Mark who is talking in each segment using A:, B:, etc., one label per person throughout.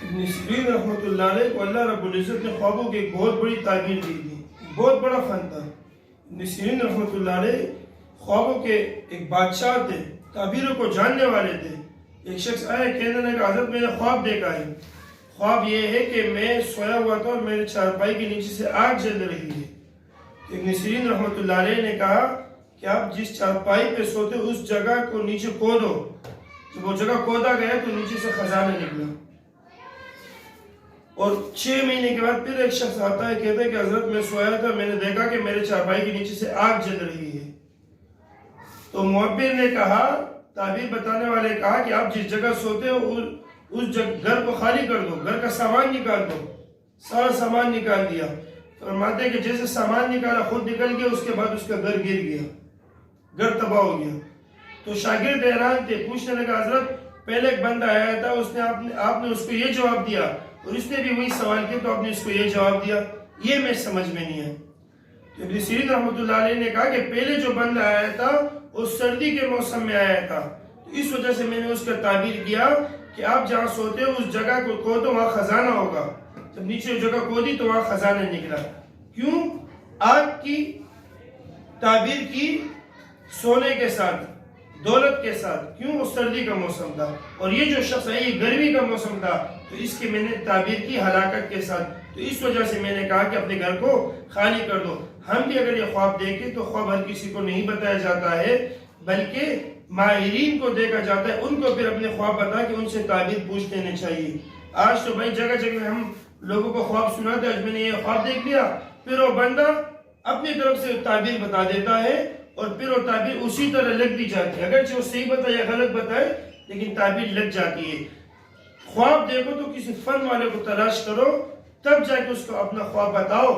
A: ابن سیرین رحمۃ اللہ علیہ کو اللہ رب العزت نے خوابوں کی ایک بہت بڑی تعبیر دی تھی، بہت بڑا فن تھا۔ ابن سیرین رحمۃ اللہ علیہ خوابوں کے ایک بادشاہ تھے، تعبیروں کو جاننے والے تھے۔ ایک شخص آیا کہنے لگا حضرت میں نے خواب دیکھا ہے، خواب یہ ہے کہ میں سویا ہوا تھا اور میرے چارپائی کے نیچے سے آگ جل رہی ہے۔ ابن سیرین رحمۃ اللہ علیہ نے کہا کہ آپ جس چارپائی پہ سوتے اس جگہ کو نیچے کھودو۔ جب وہ جگہ کھودا گیا تو نیچے سے خزانہ نکلا، اور 6 مہینے کے بعد پھر ایک شخص آتا ہے، کہتا ہے کہ حضرت میں سویا تھا، میں نے دیکھا کہ میرے چارپائی کے نیچے سے آگ جل رہی ہے۔ تو معبر نے کہا، تعبیر بتانے والے کہا کہ آپ جس جگہ سوتے ہو اس گھر کو خالی کر دو، گھر کا سامان نکال دو۔ سارا سامان نکال دیا۔ فرماتے ہیں کہ جیسے سامان نکالا خود نکل گیا، اس کے بعد اس کا گھر گر گیا، گھر تباہ ہو گیا۔ تو شاگرد حیران تھے، پوچھنے لگا حضرت پہلے ایک بندہ آیا تھا، آپ نے اس کو یہ جواب دیا، اور اس نے بھی وہی سوال کیا تو آپ نے اس کو یہ جواب دیا، یہ میں سمجھ میں نہیں ہے۔ تو ابن سیرین رحمۃ اللہ علیہ نے کہا کہ پہلے جو بندہ آیا تھا وہ سردی کے موسم میں آیا تھا، تو اس وجہ سے میں نے اس کا تعبیر کیا کہ آپ جہاں سوتے ہو اس جگہ کو کھودو، وہاں خزانہ ہوگا۔ جب نیچے جگہ کھودی تو وہاں خزانہ نکلا۔ کیوں؟ آگ کی تعبیر کی سونے کے ساتھ، دولت کے ساتھ۔ کیوں؟ وہ سردی کا موسم تھا، اور یہ جو شخص ہے یہ گرمی کا موسم تھا، تو اس کی میں نے تعبیر کی ہلاکت کے ساتھ۔ تو اس وجہ سے میں نے کہا کہ اپنے گھر کو خالی کر دو۔ ہم بھی اگر یہ خواب دیکھیں تو خواب ہر کسی کو نہیں بتایا جاتا ہے، بلکہ ماہرین کو دیکھا جاتا ہے، ان کو پھر اپنے خواب بتا کے ان سے تعبیر پوچھ لینے چاہیے۔ آج تو بھائی جگہ جگہ ہم لوگوں کو خواب سناتے ہیں، آج میں نے یہ خواب دیکھ لیا، پھر وہ بندہ اپنی طرف سے تعبیر بتا دیتا ہے، اور پھر وہ تعبیر اسی طرح لگ دی جاتی ہے، اگرچہ وہ صحیح بتائے یا غلط بتائے لیکن تعبیر لگ جاتی ہے۔ خواب دیکھو تو کسی فن والے کو تلاش کرو، تب جا کے اس کو اپنا خواب بتاؤ،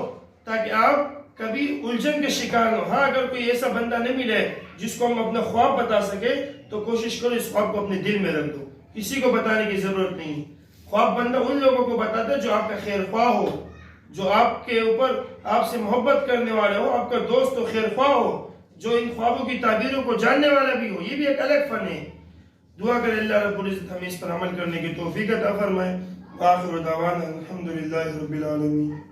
A: تاکہ آپ کبھی الجھن کے شکار نہ ہو۔ ہاں اگر کوئی ایسا بندہ نہیں ملے جس کو ہم اپنا خواب بتا سکے تو کوشش کرو اس خواب کو اپنے دل میں رکھ دو، کسی کو بتانے کی ضرورت نہیں۔ خواب بندہ ان لوگوں کو بتاتا ہے جو آپ کا خیر خواہ ہو، جو آپ کے اوپر آپ سے محبت کرنے والے ہو، آپ کا دوست و خیر خواہ ہو، جو ان خوابوں کی تعبیروں کو جاننے والا بھی ہو۔ یہ بھی ایک الگ فن ہے۔ دعا کرے اللہ رب العزت ہمیں اس پر عمل کرنے کی توفیق عطا فرمائے۔ آخر دعوانا الحمدللہ رب العالمین۔